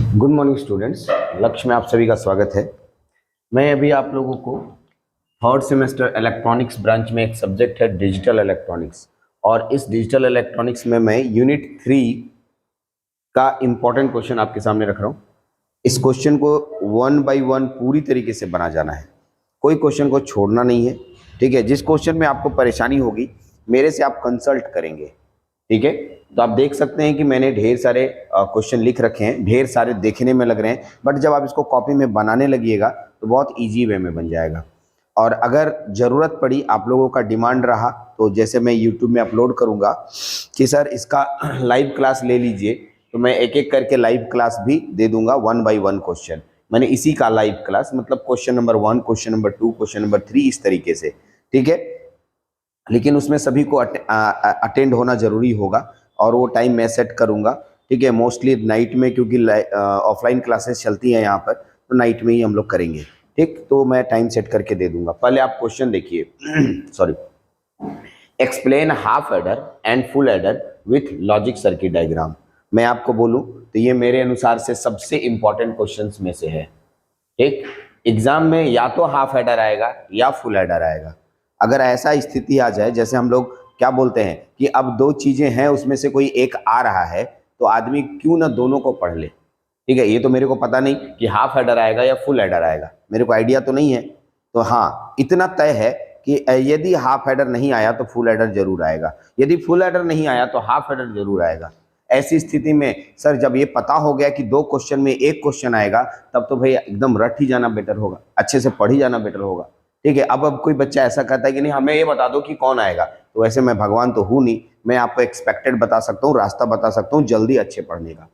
Good morning students, लक्ष्य में आप सभी का स्वागत है। मैं अभी आप लोगों को थर्ड सेमेस्टर इलेक्ट्रॉनिक्स ब्रांच में एक सब्जेक्ट है डिजिटल इलेक्ट्रॉनिक्स, और इस डिजिटल इलेक्ट्रॉनिक्स में मैं यूनिट 3 का इम्पोर्टेंट क्वेश्चन आपके सामने रख रहा हूँ। इस क्वेश्चन को 1 बाय 1 पूरी तरीके से बना जाना है, कोई क्वेश्चन को छोड़ना नहीं है। ठीक है, जिस क्वेश्चन में आपको परेशानी होगी मेरे से आप कंसल्ट करेंगे। ठीक है, तो आप देख सकते हैं कि मैंने ढेर सारे क्वेश्चन लिख रखे हैं, ढेर सारे देखने में लग रहे हैं, बट जब आप इसको कॉपी में बनाने लगिएगा तो बहुत इजी वे में बन जाएगा। और अगर ज़रूरत पड़ी, आप लोगों का डिमांड रहा, तो जैसे मैं यूट्यूब में अपलोड करूंगा कि सर इसका लाइव क्लास ले लीजिए, तो मैं एक एक करके लाइव क्लास भी दे दूंगा 1 बाय 1 क्वेश्चन। मैंने इसी का लाइव क्लास, मतलब question number 1, question number 2, question number 3, इस तरीके से। ठीक है, लेकिन उसमें सभी को अटेंड होना जरूरी होगा, और वो टाइम मैं सेट करूंगा। ठीक है, मोस्टली नाइट में, क्योंकि ऑफलाइन क्लासेस चलती हैं यहाँ पर, तो नाइट में ही हम लोग करेंगे। ठीक, तो मैं टाइम सेट करके दे दूंगा। पहले आप क्वेश्चन देखिए। Sorry, explain half adder and full adder with logic circuit diagram. मैं आपको बोलूं तो ये मेरे अनुसार से सबसे इंपॉर्टेंट क्वेश्चंस में से है। ठीक, एग्जाम में या तो हाफ एडर आएगा या फुल एडर आएगा। अगर ऐसा स्थिति आ जाए, जैसे हम लोग क्या बोलते हैं कि अब दो चीजें हैं, उसमें से कोई एक आ रहा है, तो आदमी क्यों ना दोनों को पढ़ ले। ठीक है, ये तो मेरे को पता नहीं कि हाफ एडर आएगा या फुल एडर आएगा, मेरे को आइडिया तो नहीं है। तो हाँ, इतना तय है कि यदि हाफ एडर नहीं आया तो फुल एडर जरूर आएगा, यदि फुल एडर नहीं आया तो हाफ एडर जरूर आएगा। ऐसी स्थिति में सर, जब ये पता हो गया कि दो क्वेश्चन में एक क्वेश्चन आएगा, तब तो भैया एकदम रट ही जाना बेटर होगा, अच्छे से पढ़ ही जाना बेटर होगा। ठीक है, अब कोई बच्चा ऐसा कहता है कि नहीं हमें ये बता दो कि कौन आएगा, तो वैसे मैं भगवान तो हूं नहीं, मैं आपको एक्सपेक्टेड बता सकता हूँ, रास्ता बता सकता हूँ जल्दी अच्छे पढ़ने का।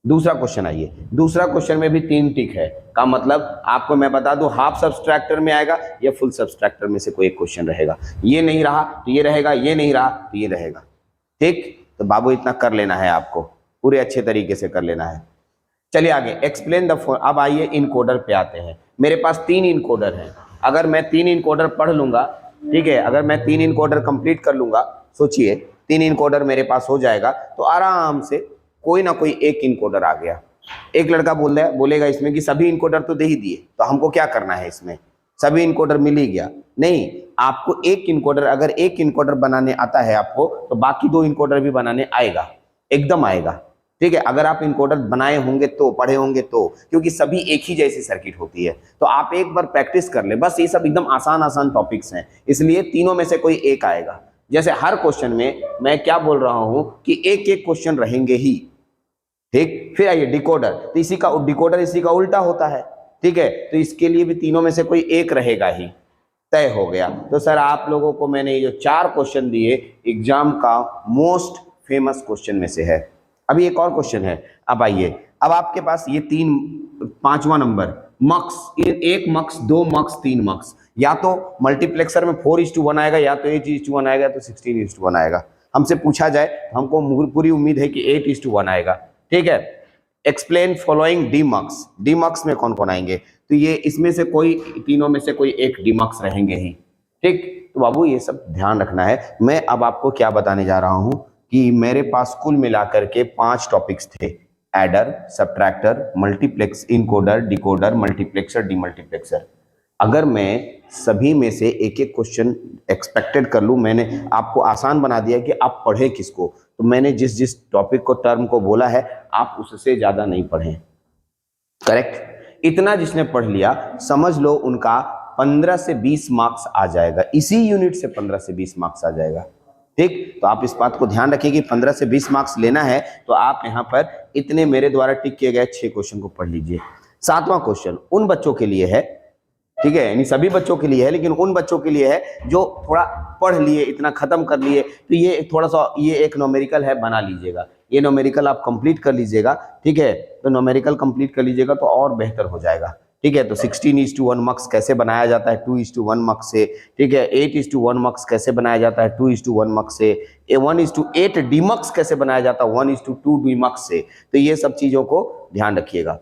दूसरा क्वेश्चन आइए। दूसरा क्वेश्चन में भी 3 टिक है, का मतलब आपको मैं बता दूं हाफ सब्सट्रैक्टर में आएगा या फुल सब्सट्रैक्टर में से कोई एक क्वेश्चन रहेगा। ये नहीं रहा तो ये रहेगा, ये नहीं रहा तो ये रहेगा। ठीक, तो बाबू इतना कर लेना है, आपको पूरे अच्छे तरीके से कर लेना है। चलिए आगे, एक्सप्लेन द। अब आइए इनकोडर पे आते हैं। मेरे पास 3 इनकोडर हैं। अगर मैं 3 इनकोडर पढ़ लूंगा, ठीक है, अगर मैं 3 इनकोडर कंप्लीट कर लूंगा, सोचिए 3 इनकोडर मेरे पास हो जाएगा, तो आराम से कोई ना कोई एक इनकोडर आ गया। एक लड़का बोलेगा इसमें कि सभी इनकोडर तो दे ही दिए, तो हमको क्या करना है, इसमें सभी इनकोडर मिल ही गया। नहीं, आपको एक इनकोडर, अगर एक इनकोडर बनाने आता है आपको, तो बाकी 2 इनकोडर भी बनाने आएगा, एकदम आएगा। ठीक है, अगर आप इनकोडर बनाए होंगे तो, पढ़े होंगे तो, क्योंकि सभी एक ही जैसी सर्किट होती है। तो आप एक बार प्रैक्टिस कर ले बस, ये सब एकदम आसान आसान टॉपिक्स हैं, इसलिए तीनों में से कोई एक आएगा। जैसे हर क्वेश्चन में मैं क्या बोल रहा हूं कि एक एक क्वेश्चन रहेंगे ही। ठीक, फिर आइए डिकोडर, तो इसी का डिकोडर इसी का उल्टा होता है। ठीक है, तो इसके लिए भी तीनों में से कोई एक रहेगा ही, तय हो गया। तो सर आप लोगों को मैंने ये जो 4 क्वेश्चन दिए, एग्जाम का मोस्ट फेमस क्वेश्चन में से है। अभी एक और क्वेश्चन है। अब आइए, अब आपके पास ये 5वां नंबर मक्स, 1 मक्स, 2 मक्स, 3 मक्स, या तो मल्टीप्लेक्सर में 4:1 आएगा, या तो 8:1 आएगा, तो 16:1 आएगा। हमसे पूछा जाए, हमको पूरी उम्मीद है कि 8:1 आएगा। ठीक है, एक्सप्लेन फॉलोइंग डीमक्स। डीमक्स में कौन कौन आएंगे, तो ये इसमें से कोई, तीनों में से कोई एक डीमक्स रहेंगे ही। ठीक, तो बाबू ये सब ध्यान रखना है। मैं अब आपको क्या बताने जा रहा हूं कि मेरे पास कुल मिलाकर के 5 टॉपिक्स थे, adder, subtractor, multiplex, encoder, decoder, multiplexer, demultiplexer. अगर मैं सभी में से एक एक क्वेश्चन एक्सपेक्टेड कर लूं, मैंने आपको आसान बना दिया कि आप पढ़े किसको, तो मैंने जिस जिस टॉपिक को, टर्म को बोला है, आप उससे ज्यादा नहीं पढ़ें। करेक्ट, इतना जिसने पढ़ लिया, समझ लो उनका 15 से 20 मार्क्स आ जाएगा, इसी यूनिट से 15 से 20 मार्क्स आ जाएगा। ठीक, तो आप इस बात को ध्यान रखिए कि 15 से 20 मार्क्स लेना है, तो आप यहाँ पर इतने मेरे द्वारा टिक किए गए 6 क्वेश्चन को पढ़ लीजिए। 7वां क्वेश्चन उन बच्चों के लिए है, ठीक है, यानी सभी बच्चों के लिए है, लेकिन उन बच्चों के लिए है जो थोड़ा पढ़ लिए, इतना खत्म कर लिए, तो ये थोड़ा सा, ये एक न्यूमेरिकल है, बना लीजिएगा। ये न्यूमेरिकल आप कंप्लीट कर लीजिएगा। ठीक है, तो न्यूमेरिकल कंप्लीट कर लीजिएगा तो और बेहतर हो जाएगा। ठीक है, तो 16:1 मक्स कैसे बनाया जाता है 2:1 मक्स से। ठीक है, 8:1 मक्स कैसे बनाया जाता है 2:1 मक्स से। 1:8 डीमक्स कैसे बनाया जाता है 1:2 डीमक्स से। तो ये सब चीजों को ध्यान रखिएगा।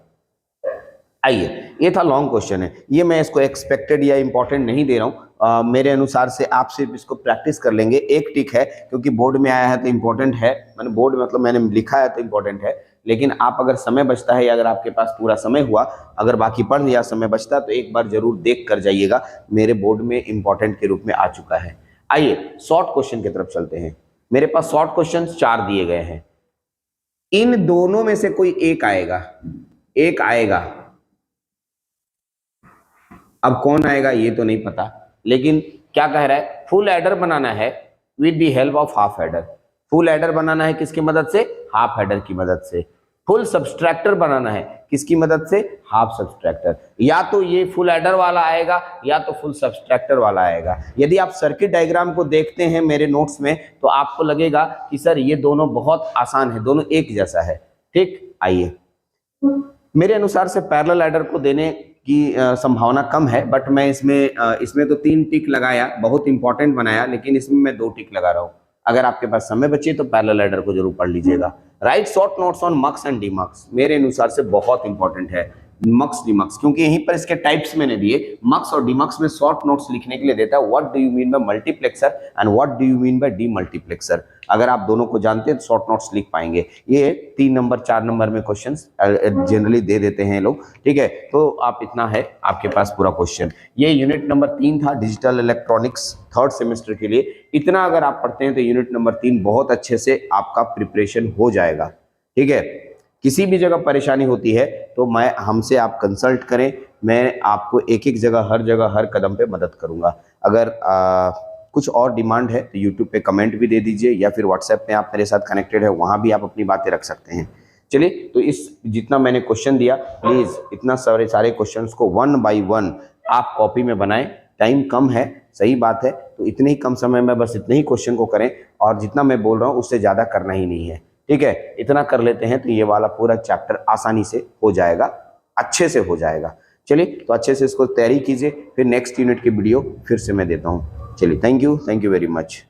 आइए, ये था लॉन्ग क्वेश्चन है, ये मैं इसको एक्सपेक्टेड या इंपॉर्टेंट नहीं दे रहा हूँ। मेरे अनुसार से आप सिर्फ इसको प्रैक्टिस कर लेंगे। एक टिक है क्योंकि बोर्ड में आया है तो इंपॉर्टेंट है, मैंने बोर्ड मतलब मैंने लिखा है तो इंपॉर्टेंट है, लेकिन आप अगर समय बचता है या अगर आपके पास पूरा समय हुआ, अगर बाकी पढ़ लिया समय बचता तो एक बार जरूर देख कर जाइएगा, मेरे बोर्ड में इंपॉर्टेंट के रूप में आ चुका है। आइए शॉर्ट क्वेश्चन की तरफ चलते हैं। मेरे पास शॉर्ट क्वेश्चन 4 दिए गए हैं, इन दोनों में से कोई एक आएगा, एक आएगा। अब कौन आएगा ये तो नहीं पता, लेकिन क्या कह रहा है, फुल एडर बनाना है with the help of half adder. Full adder बनाना है किसकी मदद से, हाफ एडर की मदद से। फुल सब्सट्रैक्टर बनाना है किसकी मदद से, हाफ सब्सट्रैक्टर। या तो ये फुल एडर वाला आएगा या तो फुल सब्सट्रैक्टर वाला आएगा। यदि आप सर्किट डायग्राम को देखते हैं मेरे नोट्स में तो आपको लगेगा कि सर ये दोनों बहुत आसान है, दोनों एक जैसा है। ठीक, आइए, मेरे अनुसार से पैरेलल एडर को देने की संभावना कम है, बट मैं इसमें तो 3 टिक लगाया, बहुत इंपॉर्टेंट बनाया, लेकिन इसमें मैं 2 टिक लगा रहा हूँ। अगर आपके पास समय बचे तो पैरेलल एडर को जरूर पढ़ लीजिएगा। Write short notes on mux and demux मेरे अनुसार से बहुत इंपॉर्टेंट है। मक्स डीमक्स, क्योंकि यहीं पर इसके टाइप्स मैंने दिए, मक्स और डीमक्स में शॉर्ट नोट्स लिखने के लिए देता है, what do you mean by multiplexer and what do you mean by demultiplexer. अगर आप दोनों को जानते हैं तो शॉर्ट नोट्स लिख पाएंगे। ये 3 नंबर 4 नंबर में क्वेश्चंस जनरली दे देते हैं लोग, ठीक है। तो आप इतना है आपके पास पूरा क्वेश्चन। ये यूनिट नंबर 3 था डिजिटल इलेक्ट्रॉनिक्स 3rd सेमेस्टर के लिए। इतना अगर आप पढ़ते हैं तो यूनिट नंबर 3 बहुत अच्छे से आपका प्रिपरेशन हो जाएगा, ठीक है। किसी भी जगह परेशानी होती है तो मैं हमसे आप कंसल्ट करें, मैं आपको एक एक जगह हर कदम पे मदद करूंगा। अगर कुछ और डिमांड है तो यूट्यूब पे कमेंट भी दे दीजिए, या फिर व्हाट्सएप में आप मेरे साथ कनेक्टेड है, वहाँ भी आप अपनी बातें रख सकते हैं। चलिए, तो इस जितना मैंने क्वेश्चन दिया, प्लीज़ इतना सारे क्वेश्चंस को 1 बाय 1 आप कॉपी में बनाएं। टाइम कम है, सही बात है, तो इतने ही कम समय में बस इतने ही क्वेश्चन को करें, और जितना मैं बोल रहा हूँ उससे ज़्यादा करना ही नहीं है, ठीक है। इतना कर लेते हैं तो ये वाला पूरा चैप्टर आसानी से हो जाएगा, अच्छे से हो जाएगा। चलिए, तो अच्छे से इसको तैयारी कीजिए, फिर नेक्स्ट यूनिट की वीडियो फिर से मैं देता हूँ। चलिए, थैंक यू वेरी मच।